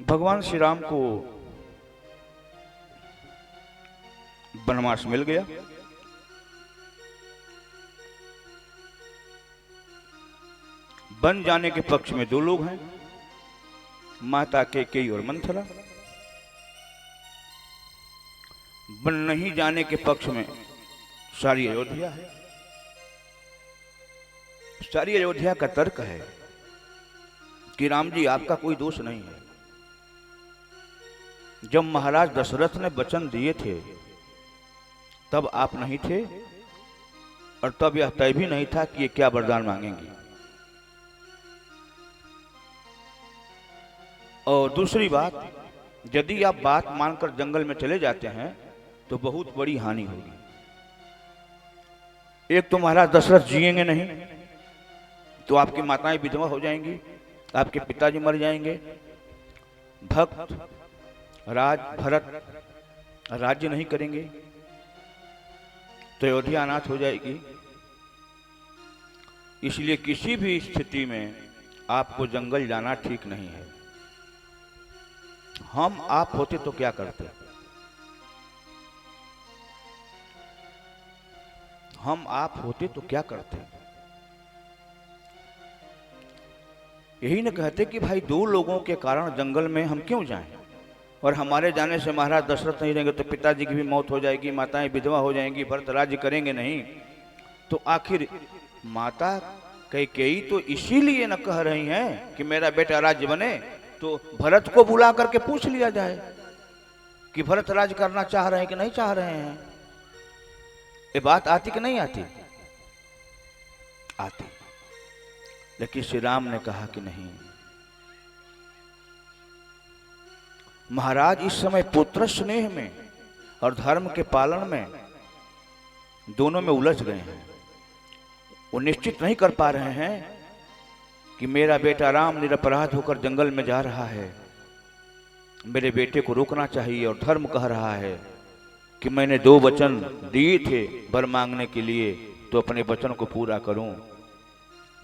भगवान श्री राम को वनवास मिल गया। वन जाने के पक्ष में दो लोग हैं, माता कैकेयी और मंथरा। वन नहीं जाने के पक्ष में सारी अयोध्या है। सारी अयोध्या का तर्क है कि राम जी आपका कोई दोष नहीं है। जब महाराज दशरथ ने वचन दिए थे तब आप नहीं थे, और तब यह तय भी नहीं था कि ये क्या वरदान मांगेंगी। और दूसरी बात, यदि आप बात मानकर जंगल में चले जाते हैं तो बहुत बड़ी हानि होगी। एक तो महाराज दशरथ जिएंगे नहीं, तो आपकी माताएं विधवा हो जाएंगी, आपके पिताजी मर जाएंगे, भक्त राज भरत राज्य नहीं करेंगे, तो अयोध्या अनाथ हो जाएगी। इसलिए किसी भी स्थिति में आपको जंगल जाना ठीक नहीं है। हम आप होते तो क्या करते? हम आप होते तो क्या करते? यही न कहते कि भाई दो लोगों के कारण जंगल में हम क्यों जाएं, और हमारे जाने से महाराज दशरथ नहीं रहेंगे तो पिताजी की भी मौत हो जाएगी, माताएं विधवा हो जाएंगी, भरत राज्य करेंगे नहीं। तो आखिर माता कैकेयी तो इसीलिए न कह रही हैं कि मेरा बेटा राज्य बने, तो भरत को बुला करके पूछ लिया जाए कि भरत राज्य करना चाह रहे हैं कि नहीं चाह रहे हैं। ये बात आती कि नहीं आती? आती। लेकिन श्री राम ने कहा कि नहीं, महाराज इस समय पुत्र स्नेह में और धर्म के पालन में दोनों में उलझ गए हैं। वो निश्चित नहीं कर पा रहे हैं कि मेरा बेटा राम निरपराध होकर जंगल में जा रहा है, मेरे बेटे को रोकना चाहिए, और धर्म कह रहा है कि मैंने 2 वचन दिए थे वर मांगने के लिए, तो अपने वचन को पूरा करूं।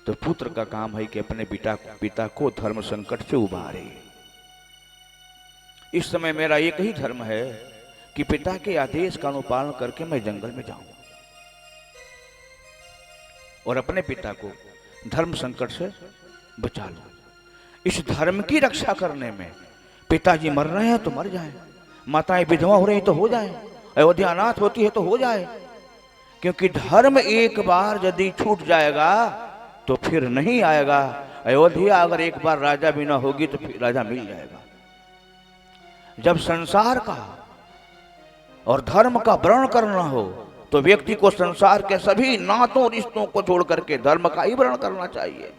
तो पुत्र का काम है कि अपने पिता को धर्म संकट से उबारे। इस समय मेरा एक ही धर्म है कि पिता के आदेश का अनुपालन करके मैं जंगल में जाऊं और अपने पिता को धर्म संकट से बचा लूं। इस धर्म की रक्षा करने में पिताजी मर रहे हैं तो मर जाएं, माताएं विधवा हो रही तो हो जाएं, अयोध्या अनाथ होती है तो हो जाए, क्योंकि धर्म एक बार यदि छूट जाएगा तो फिर नहीं आएगा। अयोध्या अगर एक बार राजा भी ना होगी तो फिर राजा मिल जाएगा। जब संसार का और धर्म का व्रण करना हो तो व्यक्ति को संसार के सभी नातों रिश्तों को छोड़ करके धर्म का ही व्रण करना चाहिए।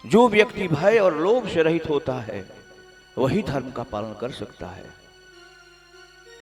जो व्यक्ति भय और लोभ से रहित होता है वही धर्म का पालन कर सकता है।